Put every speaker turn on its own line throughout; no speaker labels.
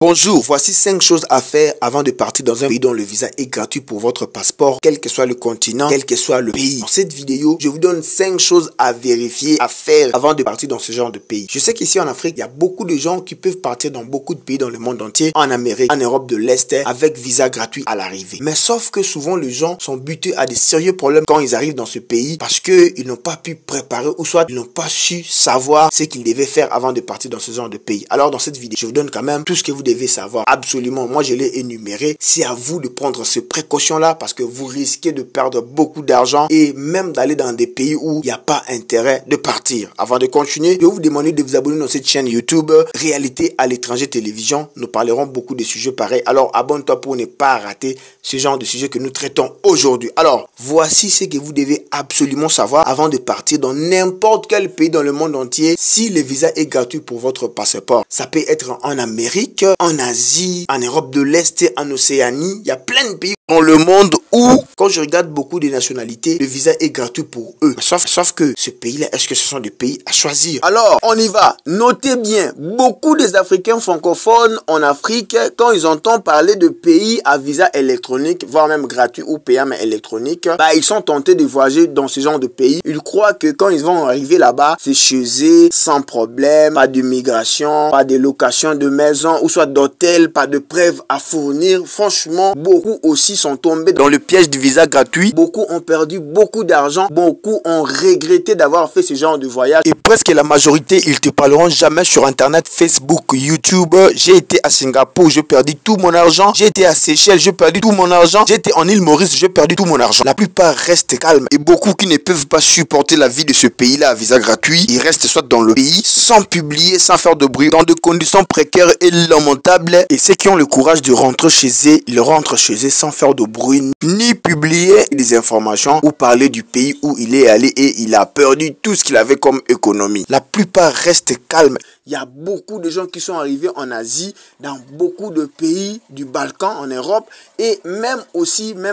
Bonjour, voici 5 choses à faire avant de partir dans un pays dont le visa est gratuit pour votre passeport, quel que soit le continent, quel que soit le pays. Dans cette vidéo, je vous donne 5 choses à vérifier, à faire avant de partir dans ce genre de pays. Je sais qu'ici en Afrique, il y a beaucoup de gens qui peuvent partir dans beaucoup de pays dans le monde entier, en Amérique, en Europe de l'Est, avec visa gratuit à l'arrivée. Mais sauf que souvent, les gens sont butés à des sérieux problèmes quand ils arrivent dans ce pays parce qu'ils n'ont pas pu préparer ou soit ils n'ont pas su savoir ce qu'ils devaient faire avant de partir dans ce genre de pays. Alors dans cette vidéo, je vous donne quand même tout ce que vous devez savoir. Absolument, moi je l'ai énuméré. C'est à vous de prendre ces précautions-là parce que vous risquez de perdre beaucoup d'argent et même d'aller dans des pays où il n'y a pas intérêt de partir. Avant de continuer, je vais vous demander de vous abonner dans cette chaîne YouTube Réalité à l'étranger télévision. Nous parlerons beaucoup de sujets pareils. Alors abonne-toi pour ne pas rater ce genre de sujets que nous traitons aujourd'hui. Alors, voici ce que vous devez absolument savoir avant de partir dans n'importe quel pays dans le monde entier si le visa est gratuit pour votre passeport. Ça peut être en Amérique, en Asie, en Europe de l'Est, en Océanie. Il y a plein de pays dans le monde où, quand je regarde beaucoup de nationalités, le visa est gratuit pour eux. Sauf que ce pays-là, est-ce que ce sont des pays à choisir? Alors, on y va. Notez bien, beaucoup des Africains francophones en Afrique, quand ils entendent parler de pays à visa électronique, voire même gratuit ou payant mais électronique, ils sont tentés de voyager dans ce genre de pays. Ils croient que quand ils vont arriver là-bas, c'est chez eux, sans problème, pas d'immigration, pas de location de maison ou soit d'hôtel, pas de preuves à fournir. Franchement, beaucoup aussi sont tombés dans le piège du visa gratuit. Beaucoup ont perdu beaucoup d'argent. Beaucoup ont regretté d'avoir fait ce genre de voyage. Et presque la majorité, ils te parleront jamais sur Internet, Facebook, YouTube. J'ai été à Singapour, j'ai perdu tout mon argent. J'ai été à Seychelles, j'ai perdu tout mon argent. J'ai été en île Maurice, j'ai perdu tout mon argent. La plupart restent calmes. Et beaucoup qui ne peuvent pas supporter la vie de ce pays-là à visa gratuit, ils restent soit dans le pays, sans publier, sans faire de bruit, dans des conditions précaires et lamentables. Et ceux qui ont le courage de rentrer chez eux, ils rentrent chez eux sans faire de bruit, ni publier des informations ou parler du pays où il est allé et il a perdu tout ce qu'il avait comme économie. La plupart restent calmes. Il y a beaucoup de gens qui sont arrivés en Asie, dans beaucoup de pays du Balkan, en Europe, et même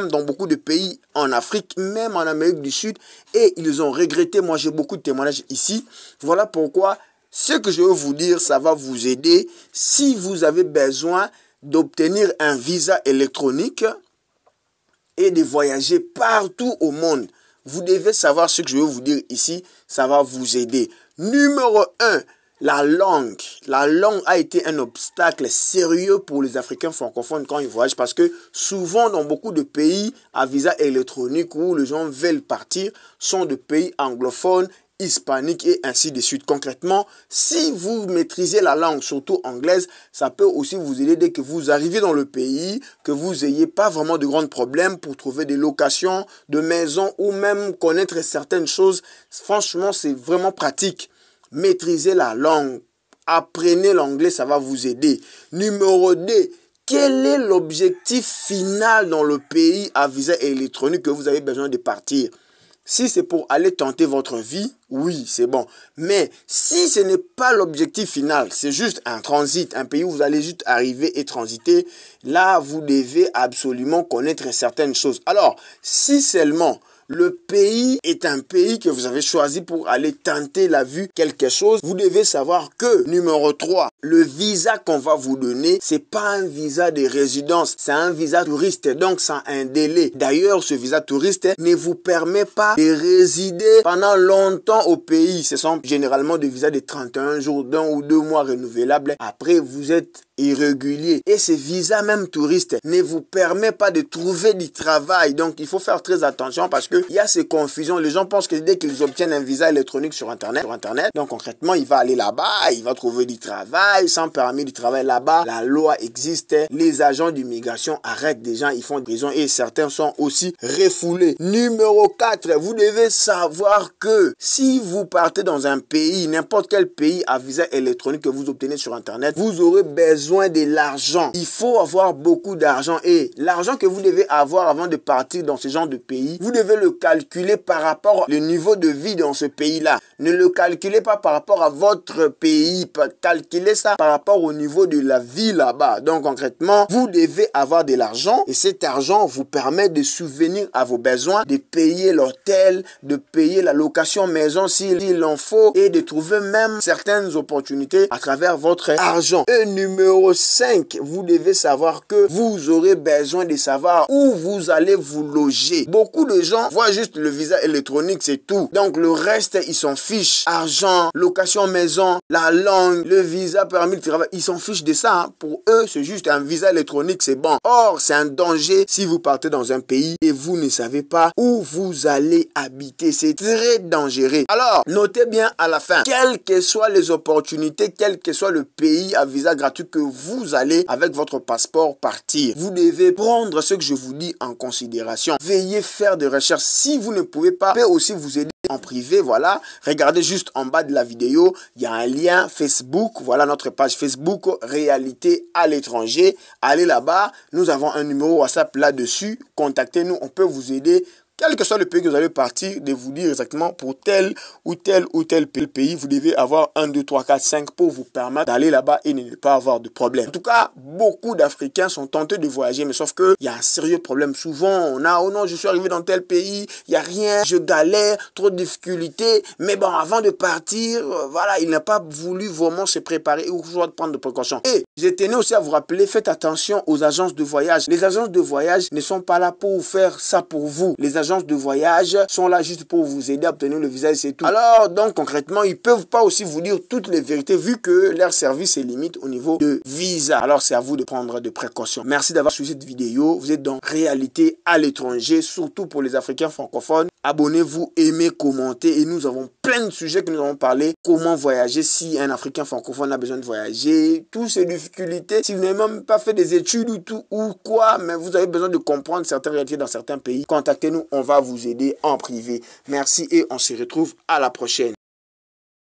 dans beaucoup de pays en Afrique, même en Amérique du Sud, et ils ont regretté. Moi, j'ai beaucoup de témoignages ici. Voilà pourquoi ce que je veux vous dire, ça va vous aider si vous avez besoin d'obtenir un visa électronique et de voyager partout au monde. Vous devez savoir ce que je veux vous dire ici, ça va vous aider. Numéro 1, la langue. La langue a été un obstacle sérieux pour les Africains francophones quand ils voyagent parce que souvent dans beaucoup de pays à visa électronique où les gens veulent partir sont de pays anglophones, hispanique et ainsi de suite. Concrètement, si vous maîtrisez la langue, surtout anglaise, ça peut aussi vous aider dès que vous arrivez dans le pays, que vous n'ayez pas vraiment de grands problèmes pour trouver des locations de maisons ou même connaître certaines choses. Franchement, c'est vraiment pratique. Maîtrisez la langue, apprenez l'anglais, ça va vous aider. Numéro 2, quel est l'objectif final dans le pays à visa électronique que vous avez besoin de partir? Si c'est pour aller tenter votre vie, oui, c'est bon. Mais si ce n'est pas l'objectif final, c'est juste un transit, un pays où vous allez juste arriver et transiter, là, vous devez absolument connaître certaines choses. Alors, si seulement le pays est un pays que vous avez choisi pour aller tenter la vue quelque chose, vous devez savoir que, numéro 3, le visa qu'on va vous donner, c'est pas un visa de résidence, c'est un visa touriste, donc ça a un délai. D'ailleurs, ce visa touriste ne vous permet pas de résider pendant longtemps au pays. Ce sont généralement des visas de 31 jours, d'1 ou 2 mois renouvelables. Après, vous êtes irrégulier. Et ce visa même touriste ne vous permet pas de trouver du travail. Donc, il faut faire très attention parce qu'il y a ces confusions. Les gens pensent que dès qu'ils obtiennent un visa électronique sur Internet, donc concrètement, il va aller là-bas, il va trouver du travail, sans permis de travail là-bas. La loi existe. Les agents d'immigration arrêtent des gens, ils font des prison et certains sont aussi refoulés. Numéro 4, vous devez savoir que si vous partez dans un pays, n'importe quel pays à visa électronique que vous obtenez sur Internet, vous aurez besoin de l'argent. Il faut avoir beaucoup d'argent et l'argent que vous devez avoir avant de partir dans ce genre de pays, vous devez le le calculer par rapport au niveau de vie dans ce pays-là. Ne le calculez pas par rapport à votre pays. Calculez ça par rapport au niveau de la vie là-bas. Donc concrètement, vous devez avoir de l'argent et cet argent vous permet de subvenir à vos besoins, de payer l'hôtel, de payer la location maison s'il en faut et de trouver même certaines opportunités à travers votre argent. Et numéro 5, vous devez savoir que vous aurez besoin de savoir où vous allez vous loger. Beaucoup de gens voient juste le visa électronique, c'est tout. Donc le reste, ils s'en fichent. Argent, location maison, la langue, le visa, permis de travail, ils s'en fichent de ça. Hein. Pour eux, c'est juste un visa électronique, c'est bon. Or, c'est un danger si vous partez dans un pays et vous ne savez pas où vous allez habiter. C'est très dangereux. Alors, notez bien à la fin, quelles que soient les opportunités, quel que soit le pays à visa gratuit que vous allez avec votre passeport partir, vous devez prendre ce que je vous dis en considération. Veillez faire des recherches. Si vous ne pouvez pas, je peux aussi vous aider en privé, voilà. Regardez juste en bas de la vidéo, il y a un lien Facebook, voilà notre page Facebook Réalité à l'étranger. Allez là-bas, nous avons un numéro WhatsApp là-dessus. Contactez-nous, on peut vous aider. Quel que soit le pays que vous allez partir, de vous dire exactement pour tel ou tel pays, vous devez avoir 1, 2, 3, 4, 5 pour vous permettre d'aller là-bas et ne pas avoir de problème. En tout cas, beaucoup d'Africains sont tentés de voyager, mais sauf que il y a un sérieux problème. Souvent, on a, oh non, je suis arrivé dans tel pays, il n'y a rien, je galère, trop de difficultés. Mais bon, avant de partir, voilà, il n'a pas voulu vraiment se préparer ou prendre de précautions. Et je tenais aussi à vous rappeler, faites attention aux agences de voyage. Les agences de voyage ne sont pas là pour faire ça pour vous. Les agences de voyage sont là juste pour vous aider à obtenir le visa et c'est tout. Alors, donc, concrètement, ils peuvent pas aussi vous dire toutes les vérités vu que leur service est limite au niveau de visa. Alors, c'est à vous de prendre de précautions. Merci d'avoir suivi cette vidéo. Vous êtes dans Réalité à l'étranger, surtout pour les Africains francophones. Abonnez-vous, aimez, commentez et nous avons plein de sujets que nous avons parlé. Comment voyager si un Africain francophone a besoin de voyager, toutes ces difficultés. Si vous n'avez même pas fait des études ou quoi, mais vous avez besoin de comprendre certaines réalités dans certains pays, contactez-nous, on va vous aider en privé. Merci et on se retrouve à la prochaine.